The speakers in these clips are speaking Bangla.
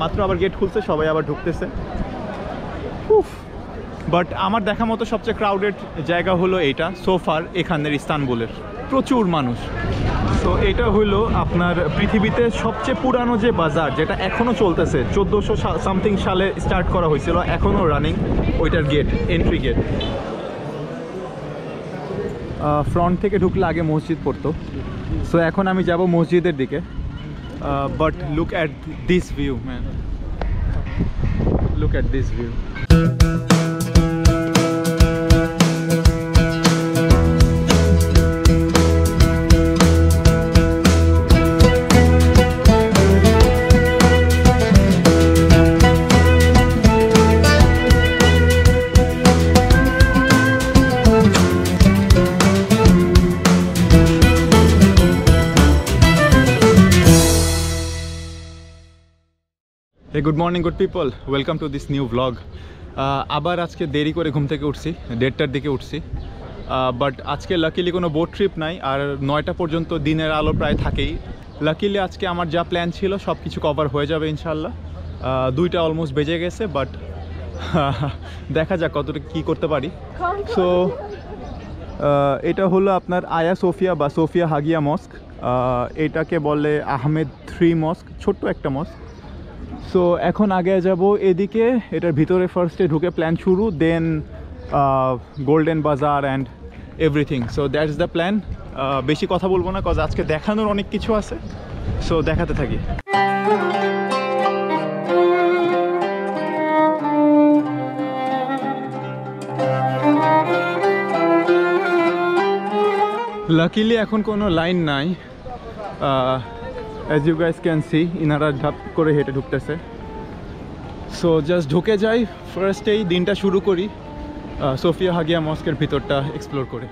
মাত্র আবার গেট খুলছে, সবাই আবার ঢুকতেছে। বাট আমার দেখা মতো সবচেয়ে ক্রাউডেড জায়গা হলো এইটা সোফার, এখানের ইস্তানবুলের প্রচুর মানুষ। তো এটা হলো আপনার পৃথিবীতে সবচেয়ে পুরানো যে বাজার, যেটা এখনও চলতেছে, 1400 সামথিং সালে স্টার্ট করা হয়েছিল, এখনও রানিং, ওইটার গেট, এন্ট্রি গেট। ফ্রন্ট থেকে ঢুকলে আগে মসজিদ পড়তো, সো এখন আমি যাব মসজিদের দিকে। But look at this view man, look at this view. Hey, good morning good people, welcome to this new vlog. আবার আজকে দেরি করে ঘুম থেকে উঠছি, 1:30টার দিকে উঠছি। বাট আজকে লাকিলি কোনো বোট ট্রিপ নাই, আর 9টা পর্যন্ত দিনের আলো প্রায় থাকেই। লাকিলি আজকে আমার যা প্ল্যান ছিল সব কিছু কভার হয়ে যাবে ইনশাল্লাহ। 2টা অলমোস্ট বেজে গেছে, বাট দেখা যাক কতটুকু কী করতে পারি। সো এটা হলো আপনার আয়া সোফিয়া বা সোফিয়া হাগিয়া মস্ক। এটাকে বলে আহমেদ 3 মস্ক, ছোট্ট একটা মস্ক। সো এখন আগে যাব এদিকে, এটার ভিতরে ফার্স্টে ঢুকে প্ল্যান শুরু, দেন গোল্ডেন বাজার and everything. So that's the plan. বেশি কথা বলবো না, কজ আজকে দেখানোর অনেক কিছু আছে, সো দেখাতে থাকি। লাকিলি এখন কোনো লাইন নাই, as you guys can see, ইনারা ধাপ করে হেঁটে ঢুকতেছে। সো জাস্ট ঢুকে যাই, ফার্স্টেই দিনটা শুরু করি সোফিয়া হাগিয়া মস্কের ভিতরটা এক্সপ্লোর করে।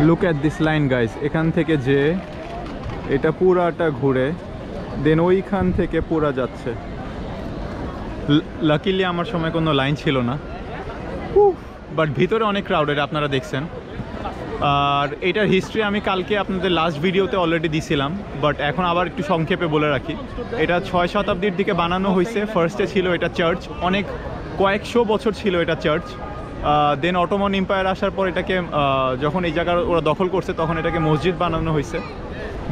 Look at this line guys, এখান থেকে যে এটা পুরাটা ঘুরে দেন ওইখান থেকে পুরা যাচ্ছে। লাকিলি আমার সময় কোনো লাইন ছিল না, বাট ভিতরে অনেক ক্রাউডেড আপনারা দেখছেন। আর এটার হিস্ট্রি আমি কালকে আপনাদের লাস্ট ভিডিওতে অলরেডি দিছিলাম, বাট এখন আবার একটু সংক্ষেপে বলে রাখি। এটা 6 শতাব্দীর দিকে বানানো হয়েছে। ফার্স্টে ছিল এটা চার্চ, অনেক কয়েকশো বছর ছিল এটা চার্চ। দেন অটোমান এম্পায়ার আসার পর এটাকে যখন এই জায়গা ওরা দখল করছে তখন এটাকে মসজিদ বানানো হয়েছে,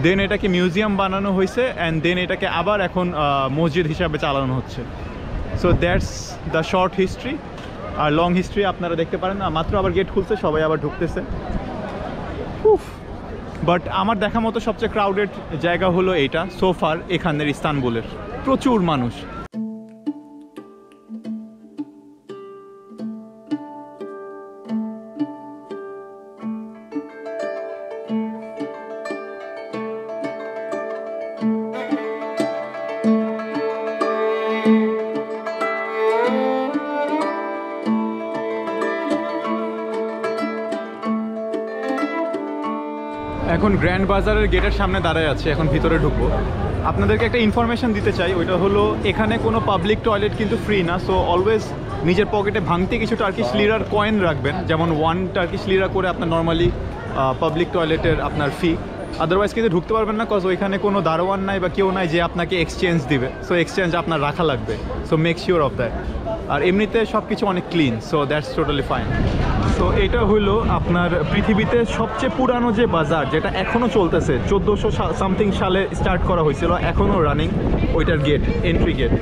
দেন এটাকে মিউজিয়াম বানানো হয়েছে, অ্যান্ড দেন এটাকে আবার এখন মসজিদ হিসাবে চালানো হচ্ছে। So that's the short history. আর লং হিস্ট্রি আপনারা দেখতে পারেন না, মাত্র আবার গেট খুলছে, সবাই আবার ঢুকতেছে। বাট আমার দেখা মতো সবচেয়ে ক্রাউডেড জায়গা হলো এইটা সোফার, এখানের ইস্তানবুলের প্রচুর মানুষ। এখন গ্র্যান্ড বাজারের গেটের সামনে দাঁড়ায় আছে, এখন ভিতরে ঢুকবো। আপনাদেরকে একটা ইনফরমেশন দিতে চাই, ওইটা হলো এখানে কোনো পাবলিক টয়লেট কিন্তু ফ্রি না। সো অলওয়েজ নিজের পকেটে ভাঙতে কিছু টার্কিশ লিরার কয়েন রাখবেন, যেমন 1 টার্কিশ লিরা করে আপনার নর্মালি পাবলিক টয়লেটের আপনার ফি। আদারওয়াইজ কিন্তু ঢুকতে পারবেন না, কজ ওইখানে কোনো দারোয়ান নাই বা কেউ নাই যে আপনাকে এক্সচেঞ্জ দিবে। সো এক্সচেঞ্জ আপনার রাখা লাগবে, so make sure of that. আর এমনিতে সব কিছু অনেক clean, so that's totally fine. So এটা হলো আপনার পৃথিবীতে সবচেয়ে পুরানো যে বাজার, যেটা এখনও চলতেছে, 1400 সামথিং সালে স্টার্ট করা হয়েছিল, এখনও রানিং, ওইটার gate, entry gate.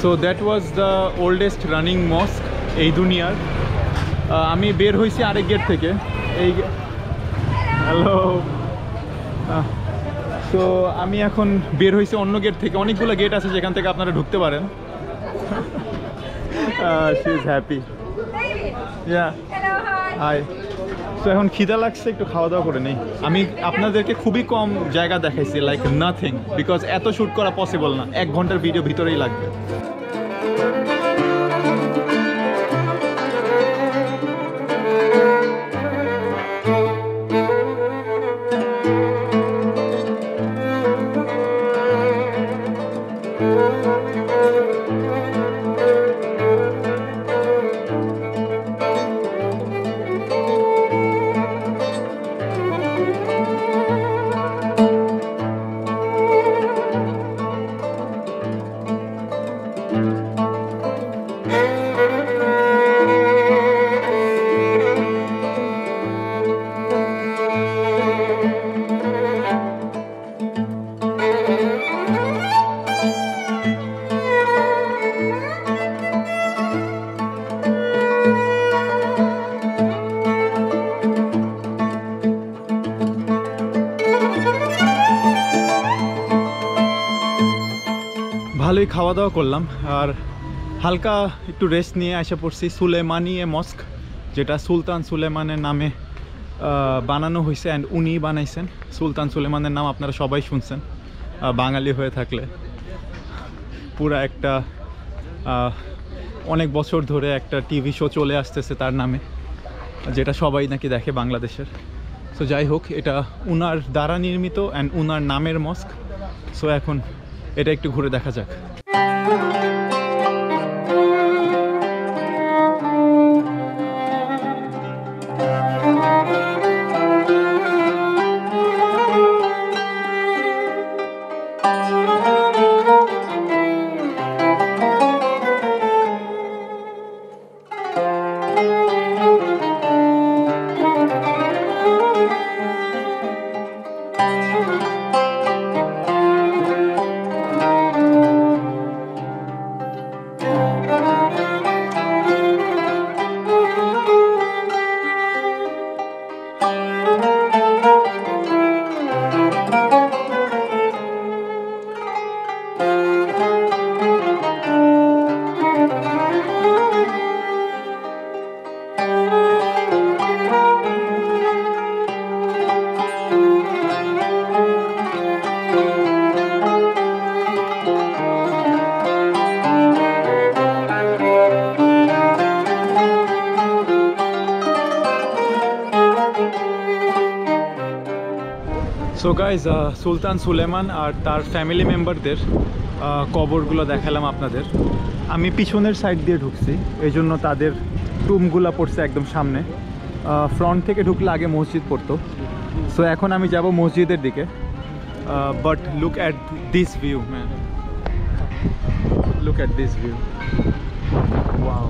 So that was the oldest running mosque এই দুনিয়ার। আমি বের হয়েছি আরেক গেট থেকে, এই হ্যালো। সো আমি এখন বের হয়েছি অন্য গেট থেকে, অনেকগুলো গেট আছে যেখান থেকে আপনারা ঢুকতে পারেন। She is happy. Yeah, hi. তো এখন খিদা লাগছে, একটু খাওয়া দাওয়া করে নেই। আমি আপনাদেরকে খুবই কম জায়গা দেখাইছি, লাইক নাথিং, বিকজ এত শ্যুট করা পসিবল না, 1 ঘন্টার ভিডিও ভিতরেই লাগবে। ভালোই খাওয়া দাওয়া করলাম আর হালকা একটু রেস্ট নিয়ে এসে পড়ছি সুলেমানিয়ে মস্ক, যেটা সুলতান সুলেমানের নামে বানানো হয়েছে অ্যান্ড উনি বানাইছেন। সুলতান সুলেমানের নাম আপনারা সবাই শুনছেন বাঙালি হয়ে থাকলে। পুরা একটা অনেক বছর ধরে একটা টিভি শো চলে আসতেছে তার নামে, যেটা সবাই নাকি দেখে বাংলাদেশের। সো যাই হোক, এটা উনার দ্বারা নির্মিত অ্যান্ড উনার নামের মস্ক। সো এখন এটা একটু ঘুরে দেখা যাক। সো গাইজ, সুলতান সুলেমান আর তার ফ্যামিলি মেম্বারদের কবরগুলো দেখালাম আপনাদের। আমি পিছনের সাইড দিয়ে ঢুকছি, এই জন্য তাদের টুমগুলো পড়ছে একদম সামনে। ফ্রন্ট থেকে ঢুকলে আগে মসজিদ পড়তো। সো এখন আমি যাব মসজিদের দিকে। But look at this view man, look at this view, wow.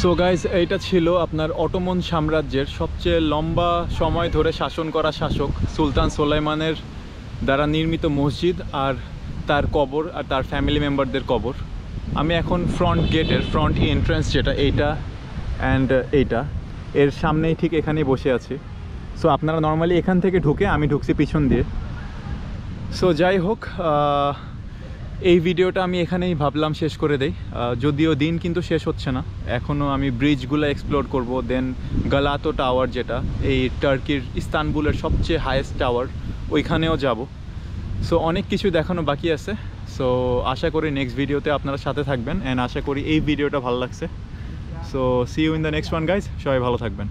So guys, এইটা ছিল আপনার অটোমন সাম্রাজ্যের সবচেয়ে লম্বা সময় ধরে শাসন করা শাসক সুলতান সোলাইমানের দ্বারা নির্মিত মসজিদ আর তার কবর আর তার ফ্যামিলি মেম্বারদের কবর। আমি এখন ফ্রন্ট গেটের ফ্রন্ট এন্ট্রান্স যেটা এইটা অ্যান্ড এইটা এর সামনেই ঠিক এখানেই বসে আছি। সো আপনারা নর্মালি এখান থেকে ঢুকে, আমি ঢুকছি পিছন দিয়ে। সো যাই হোক, এই ভিডিওটা আমি এখানেই ভাবলাম শেষ করে দেই। যদিও দিন কিন্তু শেষ হচ্ছে না, এখনও আমি ব্রিজগুলো এক্সপ্লোর করব, দেন গালাতো টাওয়ার যেটা এই টার্কির ইস্তানবুলের সবচেয়ে হাইয়েস্ট টাওয়ার, ওইখানেও যাব। সো অনেক কিছু দেখানো বাকি আছে। সো আশা করি নেক্সট ভিডিওতে আপনারা সাথে থাকবেন, অ্যান্ড আশা করি এই ভিডিওটা ভালো লাগছে। So see you in the next one guys, সবাই ভালো থাকবেন।